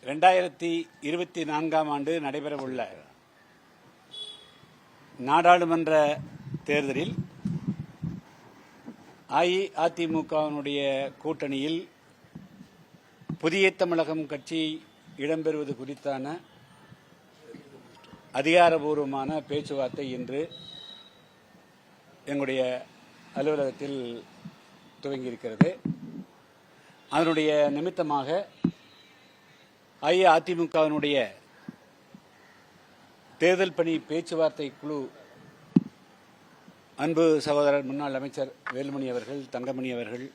2024ஆம் ஆண்டு நடைபெறவுள்ள நாடாளுமன்ற தேர்தலில் அஇஅதிமுகவினுடைய கூட்டணியில் புதிய தமிழகம் கட்சி இடம்பெறுவது குறித்தான அதிகாரபூர்வமான பேச்சுவார்த்தை இன்று எங்களுடைய அலுவலகத்தில் துவங்கியிருக்கிறது. அதனுடைய நிமித்தமாக அஇஅதிமுகவினுடைய தேர்தல் பணி பேச்சுவார்த்தை குழு அன்பு சகோதரர் முன்னாள் அமைச்சர் வேலுமணி அவர்கள், தங்கமணி அவர்கள்,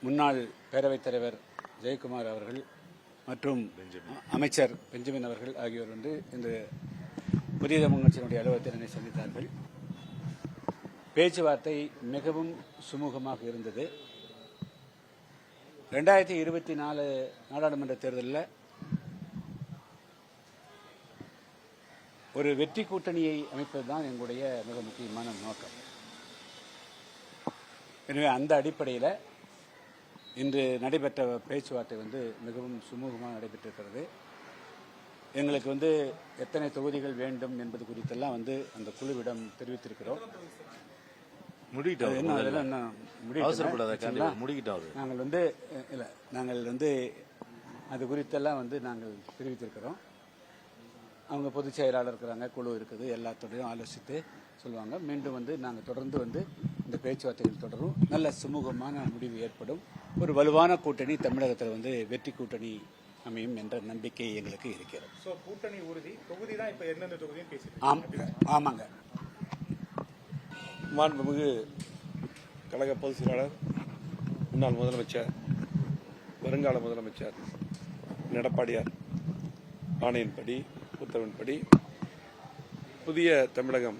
முன்னாள் பேரவைத் தலைவர் ஜெயக்குமார் அவர்கள் மற்றும் அமைச்சர் பெஞ்சமின் அவர்கள் ஆகியோர் இந்த புதிய தமிழ் கட்சியினுடைய அலுவலகத்தில் என்னை சந்தித்தார்கள். பேச்சுவார்த்தை மிகவும் சுமூகமாக இருந்தது. 2024 நாடாளுமன்ற தேர்தலில் ஒரு வெற்றி கூட்டணியை அமைப்பதுதான் எங்களுடைய மிக முக்கியமான நோக்கம். எனவே அந்த அடிப்படையில் இன்று நடைபெற்ற பேச்சுவார்த்தை மிகவும் சுமூகமாக நடைபெற்றிருக்கிறது. எங்களுக்கு எத்தனை தொகுதிகள் வேண்டும் என்பது குறித்தெல்லாம் அந்த குழுவிடம் தெரிவித்திருக்கிறோம். நாங்கள் அது குறித்தெல்லாம் நாங்கள் தெரிவித்திருக்கிறோம். அவங்க பொதுச் செயலாளர் இருக்கிறாங்க, குழு இருக்குது, எல்லாத்தோடையும் ஆலோசித்து சொல்லுவாங்க. மீண்டும் நாங்கள் தொடர்ந்து இந்த பேச்சுவார்த்தைகள் தொடரும். நல்ல சுமூகமான முடிவு ஏற்படும். ஒரு வலுவான கூட்டணி தமிழகத்தில் வெற்றி கூட்டணி அமையும் என்ற நம்பிக்கை எங்களுக்கு இருக்கிறது. கூட்டணி உறுதி. தொகுதி தான் இப்ப எந்தெந்த தொகுதியும் பேசி. ஆமாங்க. மாண்புமிகு கழக பொதுச் செயலாளர், முன்னாள் முதலமைச்சர், வருங்கால முதலமைச்சர் எடப்பாடியார் ஆணையின்படி, உத்தரவின்படி புதிய தமிழகம்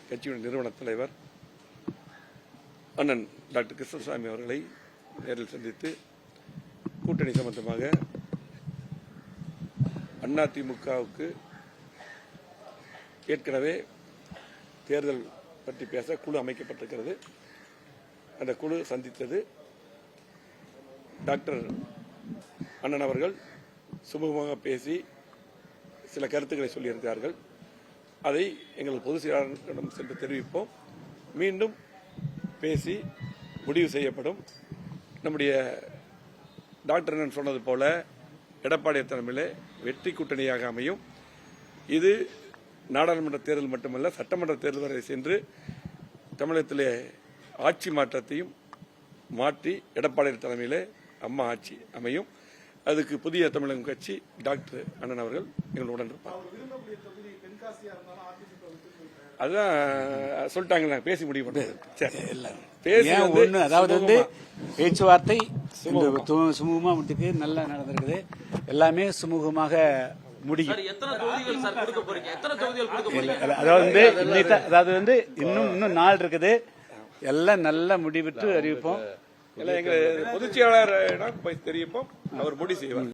கட்சியின் நிறுவன தலைவர் அண்ணன் டாக்டர் கிருஷ்ணசாமி அவர்களை நேரில் சந்தித்து கூட்டணி சம்பந்தமாக அதிமுகவுக்கு ஏற்கனவே தேர்தல் பற்றி பேச குழு அமைக்கப்பட்டிருக்கிறது. அந்த குழு சந்தித்தது. டாக்டர் அண்ணன் அவர்கள் சுமூகமாக பேசி சில கருத்துக்களை சொல்லியிருக்கிறார்கள். அதை எங்கள் பொதுச் செயலாளரிடம் சென்று தெரிவிப்போம். மீண்டும் பேசி முடிவு செய்யப்படும். நம்முடைய டாக்டர் அண்ணன் சொன்னது போல எடப்பாடி தலைமையிலே வெற்றி கூட்டணியாக அமையும். இது நாடாளுமன்ற தேர்தல் மட்டுமல்ல, சட்டமன்ற தேர்தல் வரை சென்று தமிழகத்திலே ஆட்சி மாற்றத்தையும் மாற்றி எடப்பாடி தலைமையிலே அம்மா ஆட்சி அமையும். அதுக்கு புதிய தமிழகம் கட்சி டாக்டர் அண்ணன் அவர்கள் எங்களுடன் இருப்பார். அதுதான் சொல்லிட்டாங்க, பேசி முடிவு பண்ணுறது. அதாவது பேச்சுவார்த்தை சுமூகமா முடிக்கு நல்லா நடந்திருக்குது. எல்லாமே சுமூகமாக முடியும். அதாவது இன்னும் நாள் இருக்குது. எல்லாம் நல்லா முடிவிட்டு அறிவிப்போம். எங்க பொதுச் செயலாளர் தெரிவிப்போம். அவர் முடிவு செய்வார்.